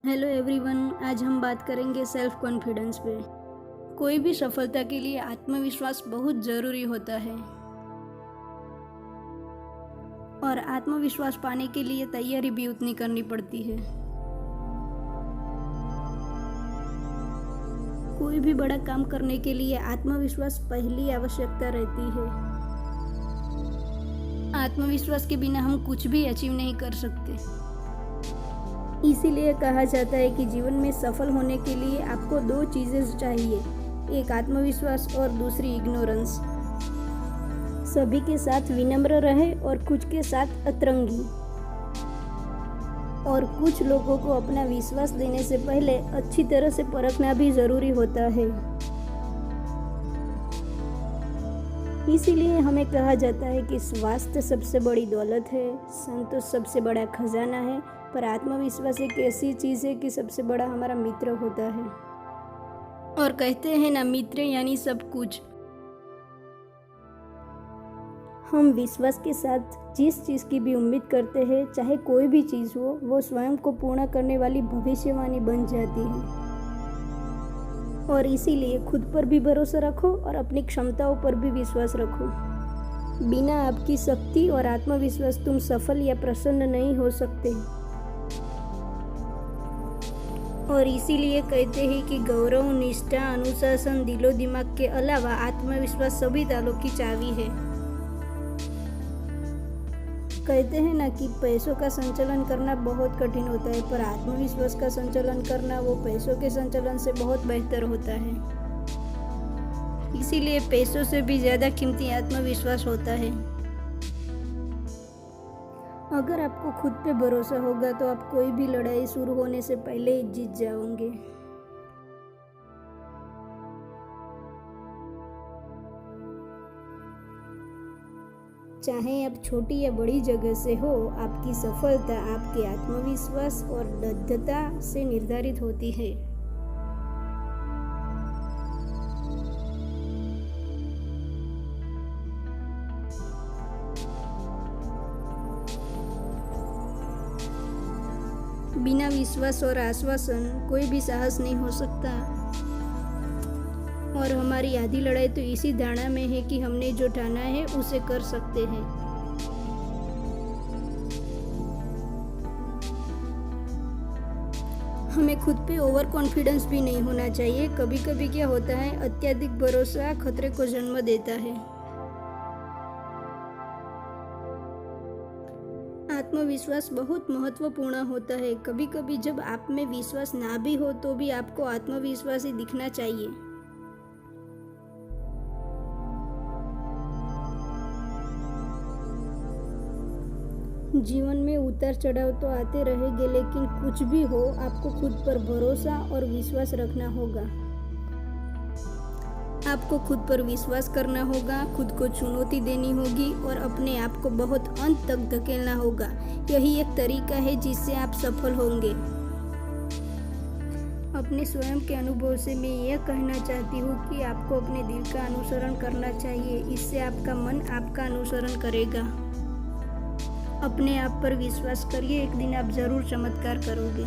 Hello everyone, आज हम बात करेंगे सेल्फ कॉन्फिडेंस पे। कोई भी सफलता के लिए आत्मविश्वास बहुत ज़रूरी होता है और आत्मविश्वास पाने के लिए तैयारी भी उतनी करनी पड़ती है। कोई भी बड़ा काम करने के लिए आत्मविश्वास पहली आवश्यकता रहती है। आत्मविश्वास के बिना हम कुछ भी अचीव नहीं कर सकते। इसीलिए कहा जाता है कि जीवन में सफल होने के लिए आपको दो चीज़ें चाहिए, एक आत्मविश्वास और दूसरी इग्नोरेंस। सभी के साथ विनम्र रहे और कुछ के साथ अतरंगी। और कुछ लोगों को अपना विश्वास देने से पहले अच्छी तरह से परखना भी ज़रूरी होता है। इसीलिए हमें कहा जाता है कि स्वास्थ्य सबसे बड़ी दौलत है, संतोष सबसे बड़ा खजाना है, पर आत्मविश्वास एक ऐसी चीज़ है कि सबसे बड़ा हमारा मित्र होता है। और कहते हैं ना, मित्र यानी सब कुछ। हम विश्वास के साथ जिस चीज़ की भी उम्मीद करते हैं, चाहे कोई भी चीज़ हो, वो स्वयं को पूर्ण करने वाली भविष्यवाणी बन जाती है। और इसीलिए खुद पर भी भरोसा रखो और अपनी क्षमताओं पर भी विश्वास रखो। बिना आपकी शक्ति और आत्मविश्वास तुम सफल या प्रसन्न नहीं हो सकते। और इसीलिए कहते हैं कि गौरव, निष्ठा, अनुशासन, दिलो दिमाग के अलावा आत्मविश्वास सभी तालों की चाबी है। कहते हैं ना कि पैसों का संचालन करना बहुत कठिन होता है, पर आत्मविश्वास का संचालन करना वो पैसों के संचालन से बहुत बेहतर होता है। इसीलिए पैसों से भी ज़्यादा कीमती आत्मविश्वास होता है। अगर आपको खुद पे भरोसा होगा तो आप कोई भी लड़ाई शुरू होने से पहले ही जीत जाओगे। चाहे आप छोटी या बड़ी जगह से हो, आपकी सफलता आपके आत्मविश्वास और दृढ़ता से निर्धारित होती है। बिना विश्वास और आश्वासन कोई भी साहस नहीं हो सकता। और हमारी आधी लड़ाई तो इसी धारणा में है कि हमने जो ठाना है उसे कर सकते हैं। हमें खुद पे ओवर कॉन्फिडेंस भी नहीं होना चाहिए। कभी कभी क्या होता है, अत्यधिक भरोसा खतरे को जन्म देता है। आत्मविश्वास बहुत महत्वपूर्ण होता है। कभी कभी जब आप में विश्वास ना भी हो तो भी आपको आत्मविश्वासी दिखना चाहिए। जीवन में उतार चढ़ाव तो आते रहेंगे, लेकिन कुछ भी हो, आपको खुद पर भरोसा और विश्वास रखना होगा। आपको खुद पर विश्वास करना होगा, खुद को चुनौती देनी होगी और अपने आप को बहुत अंत तक धकेलना होगा। यही एक तरीका है जिससे आप सफल होंगे। अपने स्वयं के अनुभव से मैं यह कहना चाहती हूँ कि आपको अपने दिल का अनुसरण करना चाहिए। इससे आपका मन आपका अनुसरण करेगा। अपने आप पर विश्वास करिए, एक दिन आप जरूर चमत्कार करोगे।